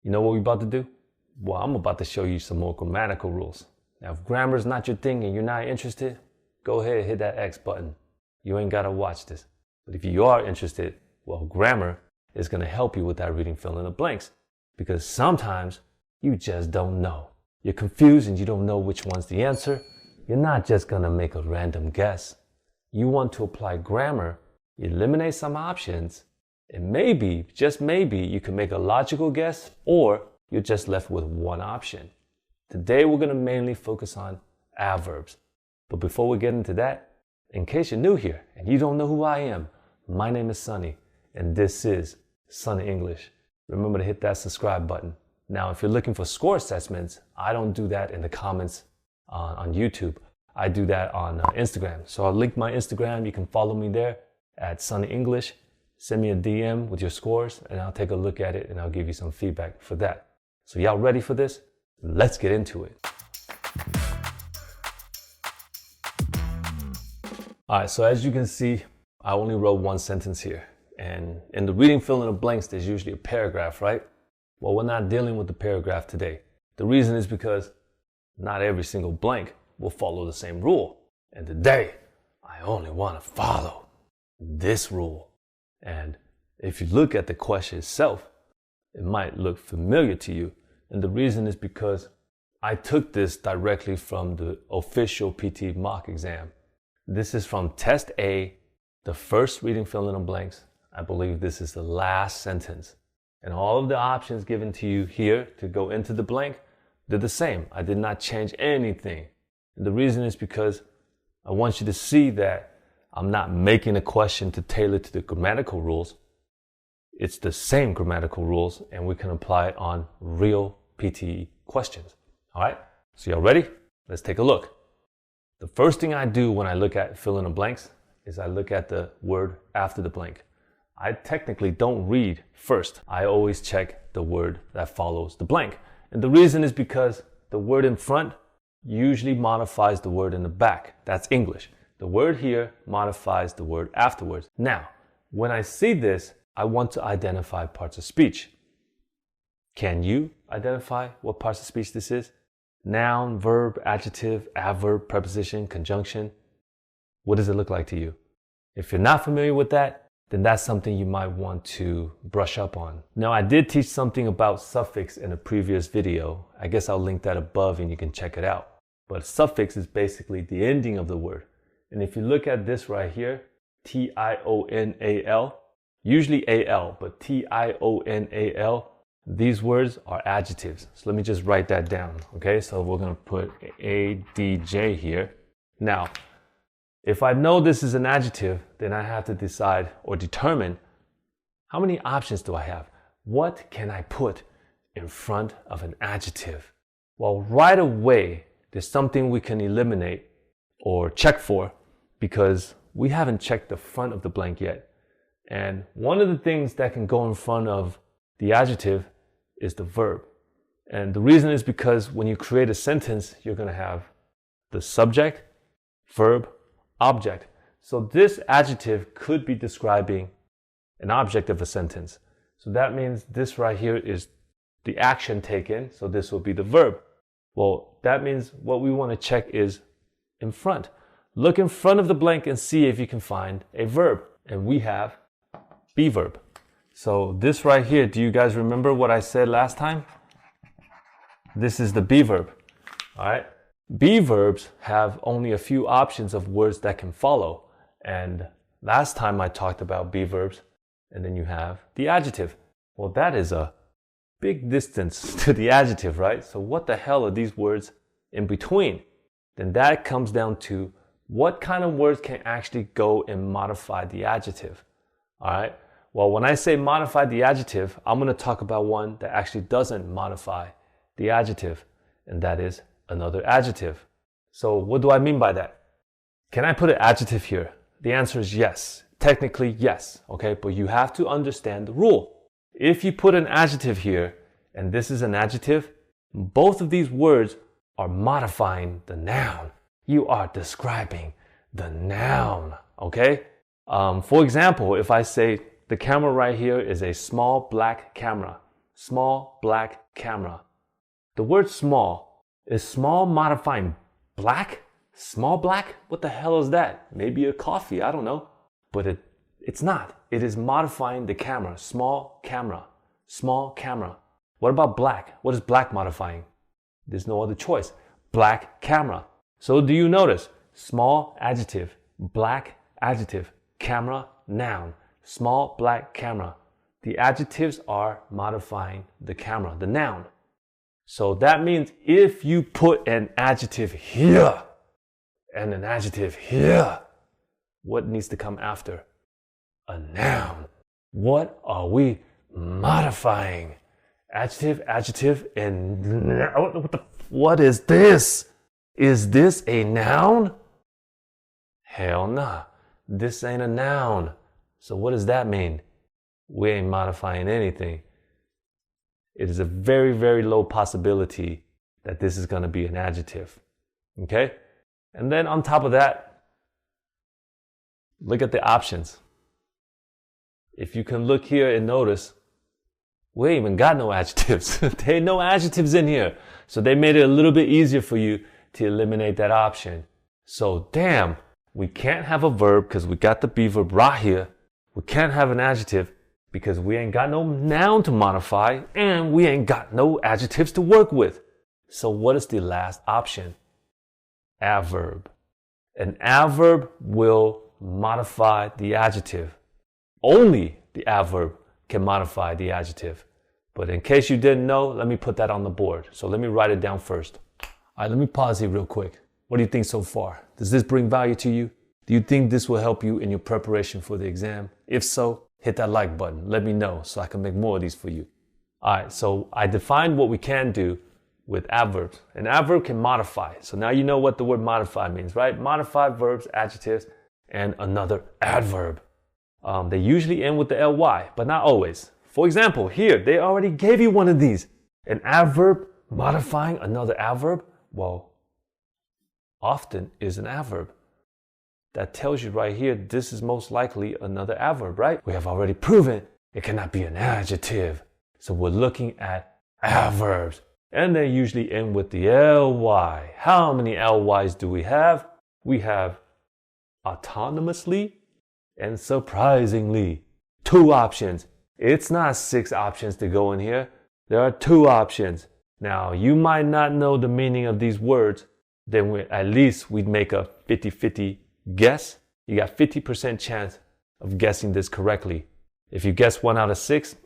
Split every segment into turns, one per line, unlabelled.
You know what we're about to do? Well, I'm about to show you some more grammatical rules. Now, if grammar is not your thing and you're not interested, go ahead and hit that X button. You ain't gotta watch this. But if you are interested, well, grammar is gonna help you with that reading fill in the blanks, because sometimes you just don't know. You're confused and you don't know which one's the answer. You're not just gonna make a random guess. You want to apply grammar, eliminate some options, and maybe, just maybe, you can make a logical guess, or you're just left with one option. Today we're gonna mainly focus on adverbs. But before we get into that, in case you're new here and you don't know who I am, my name is Sonny, and this is Sonny English. Remember to hit that subscribe button. Now, if you're looking for score assessments, I don't do that in the comments on YouTube. I do that on Instagram. So I'll link my Instagram. You can follow me there at Sonny English. Send me a DM with your scores and I'll take a look at it and I'll give you some feedback for that. So y'all ready for this? Let's get into it. All right, so as you can see, I only wrote one sentence here. And in the reading fill in the blanks, there's usually a paragraph, right? Well, we're not dealing with the paragraph today. The reason is because not every single blank will follow the same rule. And today, I only want to follow this rule. And if you look at the question itself, it might look familiar to you. And the reason is because I took this directly from the official PTE mock exam. This is from Test A, the first reading fill in the blanks. I believe this is the last sentence. And all of the options given to you here to go into the blank, they're the same. I did not change anything. And the reason is because I want you to see that I'm not making a question to tailor to the grammatical rules. It's the same grammatical rules and we can apply it on real PTE questions. All right, so y'all ready? Let's take a look. The first thing I do when I look at fill in the blanks is I look at the word after the blank. I technically don't read first. I always check the word that follows the blank. And the reason is because the word in front usually modifies the word in the back. That's English. The word here modifies the word afterwards. Now, when I see this, I want to identify parts of speech. Can you identify what parts of speech this is? Noun, verb, adjective, adverb, preposition, conjunction. What does it look like to you? If you're not familiar with that, then that's something you might want to brush up on. Now, I did teach something about suffix in a previous video. I guess I'll link that above and you can check it out. But suffix is basically the ending of the word. And if you look at this right here, T-I-O-N-A-L, usually A-L, but T-I-O-N-A-L, these words are adjectives. So let me just write that down, okay? So we're gonna put A-D-J here. Now, if I know this is an adjective, then I have to decide or determine how many options do I have? What can I put in front of an adjective? Well, right away, there's something we can eliminate or check for because we haven't checked the front of the blank yet. And one of the things that can go in front of the adjective is the verb. And the reason is because when you create a sentence, you're going to have the subject, verb, object. So this adjective could be describing an object of a sentence. So that means this right here is the action taken. So this will be the verb. Well, that means what we want to check is in front. Look in front of the blank and see if you can find a verb. And we have be verb. So this right here, do you guys remember what I said last time? This is the be verb. All right. Be verbs have only a few options of words that can follow. And last time I talked about be verbs, and then you have the adjective. Well, that is a big distance to the adjective, right? So what the hell are these words in between? Then that comes down to what kind of words can actually go and modify the adjective. All right. Well, when I say modify the adjective, I'm going to talk about one that actually doesn't modify the adjective, and that is another adjective. So what do I mean by that? Can I put an adjective here? The answer is yes. Technically, yes. Okay, but you have to understand the rule. If you put an adjective here, and this is an adjective, both of these words are modifying the noun. You are describing the noun, okay? For example, if I say the camera right here is a small black camera, Small black camera. The word small, is small modifying black? Small black? What the hell is that? Maybe a coffee, I don't know. But it's not. It is modifying the camera. Small camera. Small camera. What about black? What is black modifying? There's no other choice. Black camera. So do you notice? Small adjective, black adjective, camera noun. Small black camera. The adjectives are modifying the camera, the noun. So that means if you put an adjective here and an adjective here, what needs to come after? A noun. What are we modifying? Adjective, adjective, and what is this? Is this a noun? Hell nah. This ain't a noun. So what does that mean? We ain't modifying anything. It is a very, very low possibility that this is going to be an adjective. Okay? And then on top of that, look at the options. If you can look here and notice, we ain't even got no adjectives. There ain't no adjectives in here. So they made it a little bit easier for you to eliminate that option. So damn, we can't have a verb because we got the be verb right here. We can't have an adjective because we ain't got no noun to modify and we ain't got no adjectives to work with. So what is the last option? Adverb. An adverb will modify the adjective. Only the adverb can modify the adjective. But in case you didn't know, let me put that on the board. So let me write it down first. All right, let me pause here real quick. What do you think so far? Does this bring value to you? Do you think this will help you in your preparation for the exam? If so, hit that like button. Let me know so I can make more of these for you. All right, so I defined what we can do with adverbs. An adverb can modify. So now you know what the word modify means, right? Modify verbs, adjectives, and another adverb. They usually end with the ly, but not always. For example, here, they already gave you one of these. An adverb modifying another adverb? Well, often is an adverb. That tells you right here, this is most likely another adverb, right? We have already proven it cannot be an adjective. So we're looking at adverbs. And they usually end with the ly. How many lys do we have? We have autonomously and surprisingly. 2 options. It's not 6 options to go in here. There are 2 options. Now, you might not know the meaning of these words. Then at least we'd make a 50-50 guess. You got 50% chance of guessing this correctly. If you guess 1 out of 6,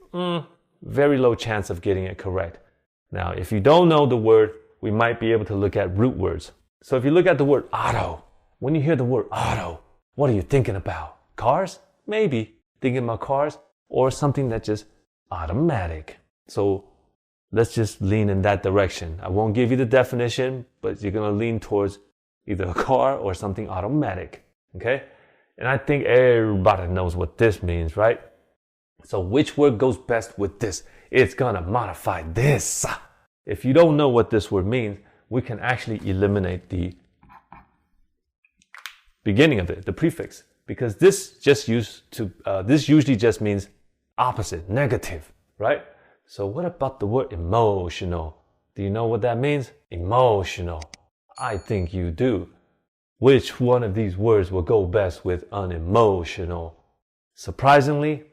very low chance of getting it correct. Now, if you don't know the word, we might be able to look at root words. So if you look at the word auto, when you hear the word auto, what are you thinking about? Cars? Maybe. Thinking about cars or something that's just automatic. So let's just lean in that direction. I won't give you the definition, but you're going to lean towards either a car or something automatic. Okay? And I think everybody knows what this means, right? So which word goes best with this? It's going to modify this. If you don't know what this word means, we can actually eliminate the beginning of it, the prefix, because this usually just means opposite, negative, right? So what about the word emotional? Do you know what that means? Emotional. I think you do. Which one of these words will go best with unemotional? Surprisingly,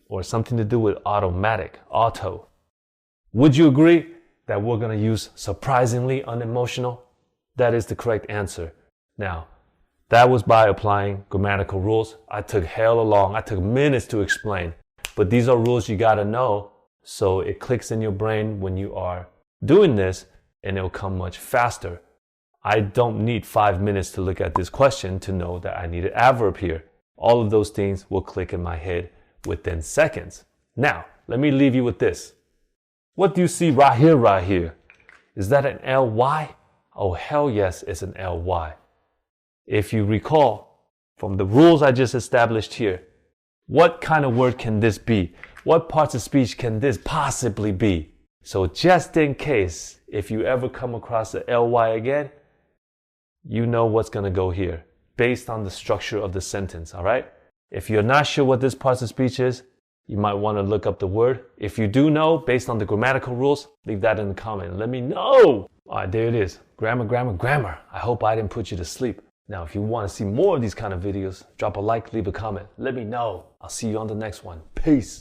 or something to do with automatic, auto. Would you agree that we're going to use surprisingly unemotional? That is the correct answer. Now, that was by applying grammatical rules. I took I took minutes to explain. But these are rules you got to know so it clicks in your brain when you are doing this and it'll come much faster. I don't need 5 minutes to look at this question to know that I need an adverb here. All of those things will click in my head within seconds. Now, let me leave you with this. What do you see right here? Is that an ly? Oh, hell yes, it's an ly. If you recall from the rules I just established here, what kind of word can this be? What parts of speech can this possibly be? So just in case, if you ever come across the ly again, you know what's going to go here based on the structure of the sentence, all right? If you're not sure what this part of speech is, You might want to look up the word. If you do know, based on the grammatical rules, leave that in the comment. Let me know. All right, there it is. Grammar, grammar, grammar. I hope I didn't put you to sleep. Now, if you want to see more of these kind of videos, drop a like, leave a comment. Let me know. I'll see you on the next one. Peace.